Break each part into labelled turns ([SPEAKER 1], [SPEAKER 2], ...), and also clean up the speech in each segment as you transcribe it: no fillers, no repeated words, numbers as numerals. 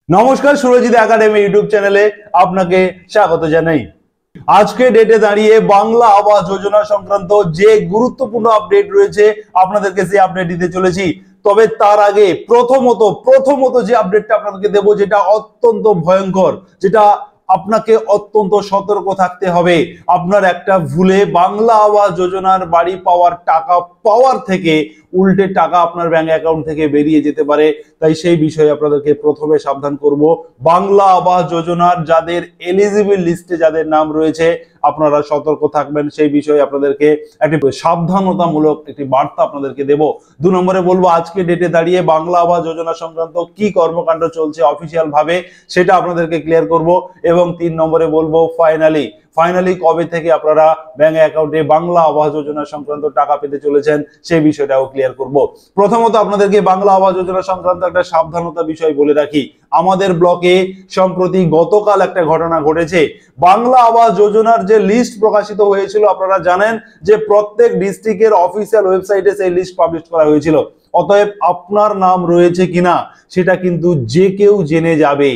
[SPEAKER 1] নমস্কার, Surajit academy YouTube চ্যানেলে আপনাকে স্বাগত জানাই। আজকে ডেটে দাঁড়িয়ে বাংলা আবাস যোজনা সংক্রান্ত যে গুরুত্বপূর্ণ আপডেট রয়েছে আপনাদেরকে সেই আপডেট দিতে চলেছি। তবে তার আগে প্রথমত যে আপডেটটা আপনাদেরকে দেব, যেটা অত্যন্ত ভয়ঙ্কর, যেটা আপনাকে অত্যন্ত সতর্ক থাকতে হবে। আপনার একটা ভুলে বাংলা আবাস যোজনার বাড়ি পাওয়ার টাকা পাওয়ার থেকে উল্টে টাকা আপনার ব্যাংক অ্যাকাউন্ট থেকে বেরিয়ে যেতে পারে। তাই সেই বিষয়ে আপনাদেরকে প্রথমে সাবধান করব। বাংলা আবাস যোজনার যাদের এলিজিবল লিস্টে যাদের নাম রয়েছে আপনারা সতর্ক থাকবেন, সেই বিষয়ে আপনাদেরকে একটি সাবধানতামূলক একটি বার্তা আপনাদেরকে দেব। 2 নম্বরে বলবো, আজকে ডেটে দাঁড়িয়ে বাংলা আবাস যোজনা সংক্রান্ত কি কর্মকাণ্ড চলছে অফিসিয়াল ভাবে সেটা আপনাদেরকে ক্লিয়ার করব। এবং 3 নম্বরে বলবো ফাইনালি কবে থেকে আপনারা ব্যাংক অ্যাকাউন্টে বাংলা আবাস যোজনা সংক্রান্ত টাকা পেতে চলেছেন সেই বিষয়টাও ক্লিয়ার করব। প্রথমত আপনাদেরকে বাংলা আবাস যোজনা সংক্রান্ত একটা সাবধানতা বিষয় বলে রাখি। আমাদের ব্লকে সম্প্রতি গতকাল একটা ঘটনা ঘটেছে। বাংলা আবাস যোজনার যে লিস্ট প্রকাশিত হয়েছিল, আপনারা জানেন যে প্রত্যেক ডিস্ট্রিক্টের অফিসিয়াল ওয়েবসাইটে সেই লিস্ট পাবলিশ করা হয়েছিল। অতএব আপনার নাম রয়েছে কিনা সেটা কিন্তু যে কেউ জেনে যাবে।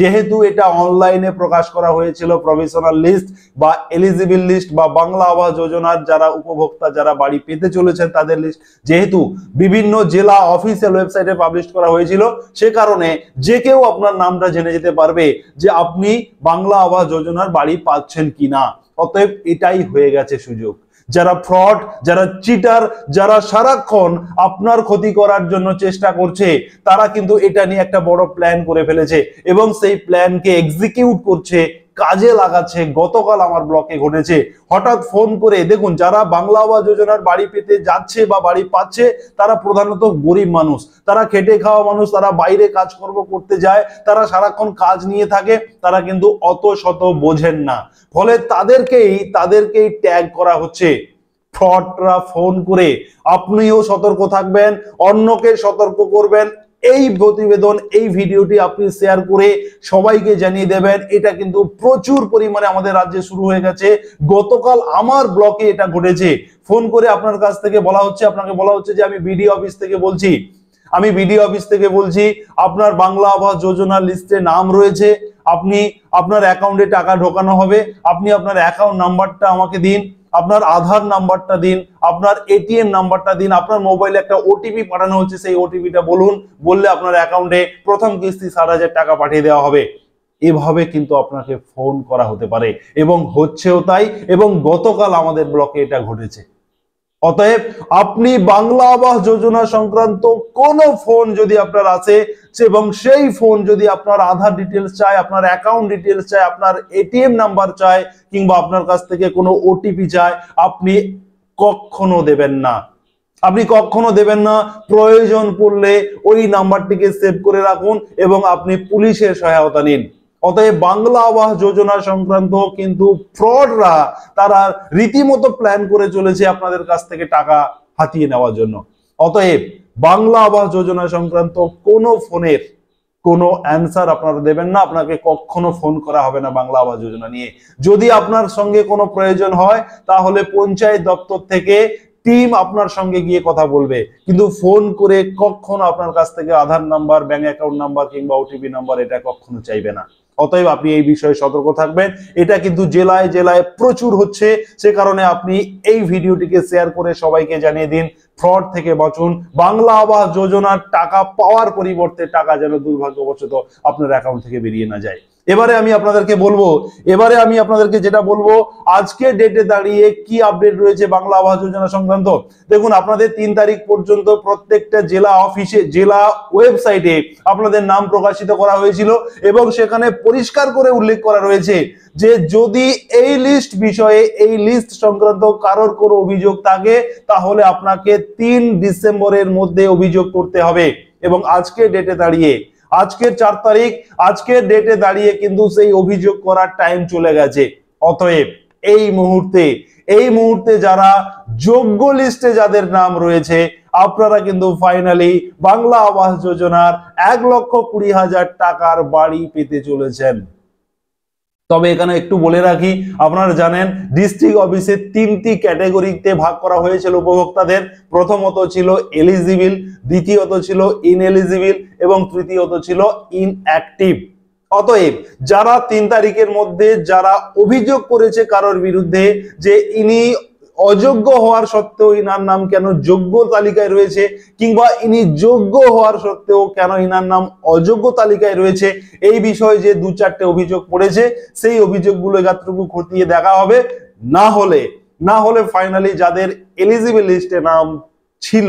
[SPEAKER 1] যেহেতু এটা অনলাইনে প্রকাশ করা হয়েছিল, প্রভিশনাল লিস্ট বা এলিজিবল লিস্ট বা বাংলা আবাস যোজনার যারা উপভোক্তা যারা বাড়ি পেতে চলেছেন তাদের লিস্ট যেহেতু বিভিন্ন জেলা অফিসিয়াল ওয়েবসাইটে পাবলিশ করা হয়েছিল, সে কারণে যে কেউ আপনার নামটা জেনে যেতে পারবে যে আপনি বাংলা আবাস যোজনার বাড়ি পাচ্ছেন কিনা। অতএব এটাই হয়ে গেছে সুযোগ। যারা ফ্রড, যারা চিটার, যারা সারাক্ষণ আপনার ক্ষতি করার জন্য চেষ্টা করছে, তারা কিন্তু এটা নিয়ে একটা বড় প্ল্যান করে ফেলেছে এবং সেই প্ল্যানকে এক্সিকিউট করছে, কাজে লাগাচ্ছে। গতকাল আমার ব্লকে ঘটেছে, হঠাৎ ফোন করে, দেখুন যারা বাংলা আবাস যোজনার বাড়ি পেতে যাচ্ছে বা বাড়ি পাচ্ছে তারা প্রধানত গরিব মানুষ, তারা খেটে খাওয়া মানুষ, তারা বাইরে কাজকর্ম করতে যায়, তারা সারাক্ষণ কাজ নিয়ে থাকে, তারা কিন্তু অত শত বোঝেন না। ফলে তাদেরকেই ট্যাগ করা হচ্ছে। ফ্রডরা ফোন করে, আপনিও সতর্ক থাকবেন, অন্যকে সতর্ক করবেন। এই প্রতিবেদন, এই ভিডিওটি আপনি শেয়ার করে সবাইকে জানিয়ে দেবেন। এটা কিন্তু প্রচুর পরিমাণে আমাদের রাজ্যে শুরু হয়ে গেছে। গতকাল আমার ব্লকে এটা ঘটেছে। ফোন করে আপনার কাছ থেকে আপনাকে বলা হচ্ছে যে আমি বিডিও অফিস থেকে বলছি, আপনার বাংলা আবাস যোজনা লিস্টে নাম রয়েছে, আপনার অ্যাকাউন্টে টাকা ঢোকানো হবে, আপনি আপনার অ্যাকাউন্ট নাম্বারটা আমাকে দিন, আপনার আধার নাম্বারটা দিন, আপনার এটিএম নাম্বারটা দিন, আপনার মোবাইলে একটা ওটিপি পাঠানো হচ্ছে, সেই ওটিপিটা বললে আপনার অ্যাকাউন্টে প্রথম কিস্তি 60,000 টাকা পাঠিয়ে দেওয়া হবে। এভাবে কিন্তু আপনাকে ফোন করা হতে পারে এবং হচ্ছেও তাই। এবং গতকাল আমাদের ব্লকে এটা ঘটেছে। অতএব আপনি বাংলা আবাস যোজনা সংক্রান্ত কোন ফোন যদি আপনার আছে এবং সেই ফোন যদি আপনার আধার ডিটেলস চায়, আপনার অ্যাকাউন্ট ডিটেলস চায়, আপনার এটিএম নাম্বার চায়, কিংবা আপনার কাছ থেকে কোনো ওটিপি চায়, আপনি কখনো দেবেন না। প্রয়োজন পড়লে ওই নাম্বারটিকে সেভ করে রাখুন এবং আপনি পুলিশের সহায়তা নিন। অতএব বাংলা আবাস যোজনা সংক্রান্ত কিন্তু ফ্রডরা তারা রীতিমতো প্ল্যান করে চলেছে আপনাদের কাছ থেকে টাকা হাতিয়ে নেওয়ার জন্য। অতএব বাংলা আবাস যোজনা সংক্রান্ত কোনো ফোনের কোনো অ্যান্সার আপনারা দেবেন না, আপনাকে কখনো ফোন করা হবে না বাংলা আবাস যোজনা নিয়ে। যদি আপনার সঙ্গে কোনো প্রয়োজন হয় তাহলে পঞ্চায়েত দপ্তর থেকে টিম আপনার সঙ্গে গিয়ে কথা বলবে, কিন্তু ফোন করে কখনো আপনার কাছ থেকে আধার নাম্বার, ব্যাংক অ্যাকাউন্ট নাম্বার কিংবা ওটিপি নাম্বার এটা কখনো চাইবে না। অতএব আপনি এই বিষয়ে সতর্ক থাকবেন। এটা কিন্তু জেলায় জেলায় প্রচুর হচ্ছে, সে কারণে আপনি এই ভিডিওটিকে শেয়ার করে সবাইকে জানিয়ে দিন। ফ্রড থেকে বাঁচুন। বাংলা আবাস যোজনার টাকা পাওয়ার পরিবর্তে টাকা যেন দুর্ভাগ্যবশত আপনার অ্যাকাউন্ট থেকে বেরিয়ে না যায়। এবারে আমি আপনাদেরকে যেটা বলবো, আজকে ডেটে দাঁড়িয়ে কি আপডেট রয়েছে বাংলা আবাস যোজনা সংক্রান্ত। দেখুন, আপনাদের 3 তারিখ পর্যন্ত প্রত্যেকটা জেলা অফিসে, জেলা ওয়েবসাইটে আপনাদের নাম প্রকাশিত করা হয়েছিল এবং সেখানে পরিষ্কার করে উল্লেখ করা রয়েছে যে যদি এই লিস্ট সংক্রান্ত কারোর কোনো অভিযোগ থাকে তাহলে আপনাকে 3 ডিসেম্বরের মধ্যে অভিযোগ করতে হবে। এবং আজকের 4 তারিখ, আজকের ডেটে দাঁড়িয়ে কিন্তু সেই অভিযোগ করার টাইম চলে গেছে। অতএব এই মুহূর্তে যারা যোগ্য লিস্টে যাদের নাম রয়েছে আপনারা কিন্তু ফাইনালি বাংলা আবাস যোজনার 1,20,000 টাকার বাড়ি পেতে চলেছেন। তবে এখানে একটু বলে রাখি, আপনারা জানেন ডিস্ট্রিক্ট অফিসে 3টি ক্যাটাগরিতে ভাগ করা হয়েছিল উপভোক্তাদের। প্রথমত ছিল এলিজিবল, দ্বিতীয়ত ছিল ইনএলিজিবল এবং তৃতীয়ত ছিল ইনঅ্যাক্টিভ। অতএব যারা 3 তারিখের মধ্যে যারা অভিযোগ করেছে কারোর বিরুদ্ধে যে ইনি অযোগ্য হওয়ার সত্ত্বেও ইনার নাম কেন যোগ্য তালিকায় রয়েছে, কিংবা ইনি যোগ্য হওয়ার সত্ত্বেও কেন ইনার নাম অযোগ্য তালিকায় রয়েছে, এই বিষয়ে যে 2-4টে অভিযোগ পড়েছে সেই অভিযোগগুলো একাত্রকু খতিয়ে দেখা হবে। না হলে ফাইনালি যাদের এলিজিবল লিস্টে নাম ছিল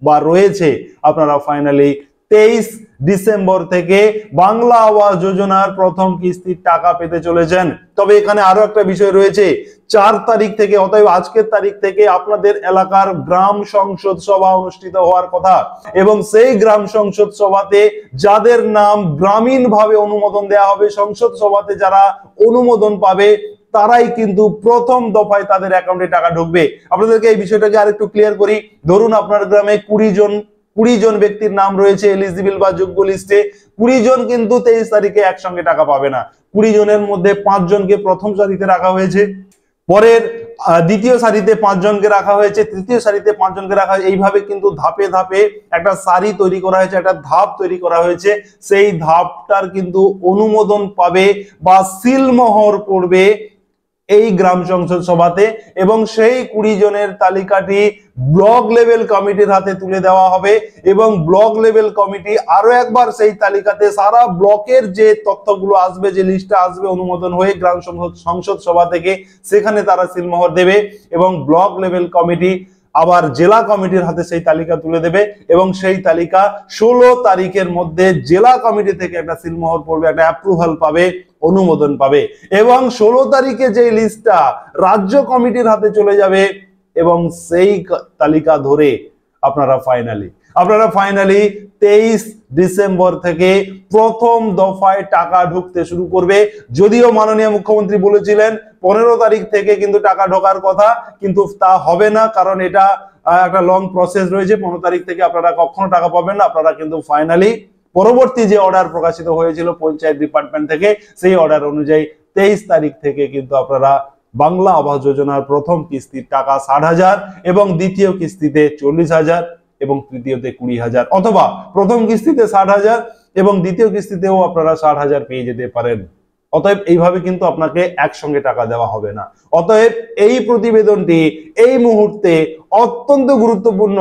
[SPEAKER 1] বা রয়েছে, আপনারা ফাইনালি 23 ডিসেম্বর থেকে বাংলা আবাস যোজনার প্রথম কিস্তির টাকা পেতে চলেছেন। তবে এখানে আরো একটা বিষয় রয়েছে, 4 তারিখ থেকে, অতএব আজকের তারিখ থেকে আপনাদের এলাকার গ্রাম সংসদ সভা অনুষ্ঠিত হওয়ার কথা, এবং সেই গ্রাম সংসদ সভাতে যাদের নাম গ্রামীণ ভাবে অনুমোদন দেওয়া হবে, সংসদ সভাতে যারা অনুমোদন পাবে তারাই কিন্তু প্রথম দফায় তাদের অ্যাকাউন্টে টাকা ঢুকবে। আপনাদেরকে এই বিষয়টাকে আরেকটু ক্লিয়ার করি। ধরুন আপনার গ্রামে 20 জন ব্যক্তির নাম রয়েছে এলিজিবল বা যোগ্য লিস্টে। 20 জন কিন্তু 23 তারিখে একসঙ্গে টাকা পাবে না। 20 জনের মধ্যে 5 জনকে প্রথম সারিতে রাখা হয়েছে, পরের দ্বিতীয় সারিতে 5 জনকে রাখা হয়েছে, তৃতীয় সারিতে 5 জনকে রাখা হয়েছে। এইভাবে কিন্তু ধাপে ধাপে একটা সারি তৈরি করা হয়েছে, একটা ধাপ তৈরি করা হয়েছে। সেই ধাপটার কিন্তু অনুমোদন পাবে বা সিলমোহর পড়বে এই গ্রাম সংসদ সভাতে, এবং সেই 20 জনের তালিকাটি ব্লক লেভেল কমিটির হাতে তুলে দেওয়া হবে, এবং ব্লক লেভেল কমিটি আরো একবার সেই তালিকাতে সারা ব্লকের যে তথ্যগুলো আসবে, যে লিস্টটা আসবে অনুমোদন হয়ে গ্রাম সংসদ সভা থেকে, সেখানে তারা সিলমোহর দেবে, এবং ব্লক লেভেল কমিটি আবার জেলা কমিটির হাতে সেই তালিকা তুলে দেবে, এবং সেই তালিকা 16 তারিখের মধ্যে জেলা কমিটি থেকে একটা সিলমোহর পড়বে, একটা অ্যাপ্রুভাল পাবে, অনুমোদন পাবে, এবং 16 তারিখে যে লিস্টটা রাজ্য কমিটির হাতে চলে যাবে, এবং সেই তালিকা ধরে আপনারা ফাইনালি 23 ডিসেম্বর থেকে প্রথম দফায় টাকা ঢুকতে শুরু করবে। যদিও মাননীয় মুখ্যমন্ত্রী বলেছিলেন 15 তারিখ থেকে কিন্তু টাকা ঢোকার কথা, কিন্তু তা হবে না, কারণ এটা একটা লং প্রসেস রয়েছে। 15 তারিখ থেকে আপনারা কখনো টাকা পাবেন না। আপনারা কিন্তু ফাইনালি পরবর্তী যে অর্ডার প্রকাশিত হয়েছিল পঞ্চায়েত ডিপার্টমেন্ট থেকে, সেই অর্ডার অনুযায়ী 23 তারিখ থেকে কিন্তু আপনারা বাংলা আবাস যোজনার প্রথম কিস্তির টাকা 60,000 এবং দ্বিতীয় কিস্তিতে 40,000 এবং তৃতীয়তে 20,000, অথবা প্রথম কিস্তিতে 60,000 এবং দ্বিতীয় কিস্তিতেও আপনারা 60,000 পেয়ে যেতে পারেন। অতএব এইভাবে কিন্তু আপনাকে একসঙ্গে টাকা দেওয়া হবে না। অতএব এই প্রতিবেদনটি এই মুহূর্তে অত্যন্ত গুরুত্বপূর্ণ।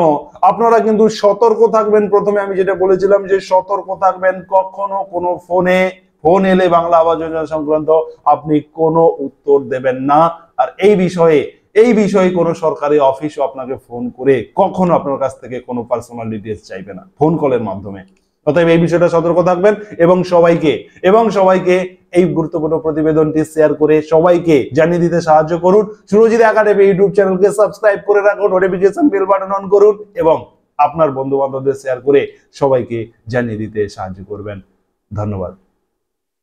[SPEAKER 1] আপনারা কিন্তু সতর্ক থাকবেন। প্রথমে আমি যেটা বলেছিলাম যে সতর্ক থাকবেন, কখনো কোনো ফোন এলে বাংলা আবাস যোজনা সংক্রান্ত আপনি কোনো উত্তর দেবেন না। আর এই বিষয়ে কোনো সরকারি অফিসও আপনাকে ফোন করে কখনো আপনার কাছ থেকে কোনো পার্সোনাল ডিটেইলস চাইবে না ফোন কলের মাধ্যমে। অতএব এই বিষয়টা সতর্ক থাকবেন, এবং সবাইকে এই গুরুত্বপূর্ণ প্রতিবেদনটি শেয়ার করে সবাইকে জানিয়ে দিতে সাহায্য করুন। সুরজিৎ একাডেমি ইউটিউব চ্যানেলকে সাবস্ক্রাইব করে রাখুন, নোটিফিকেশন বেল বাটন অন করুন, এবং আপনার বন্ধু বান্ধবদের শেয়ার করে সবাইকে জানিয়ে দিতে সাহায্য করবেন। ধন্যবাদ।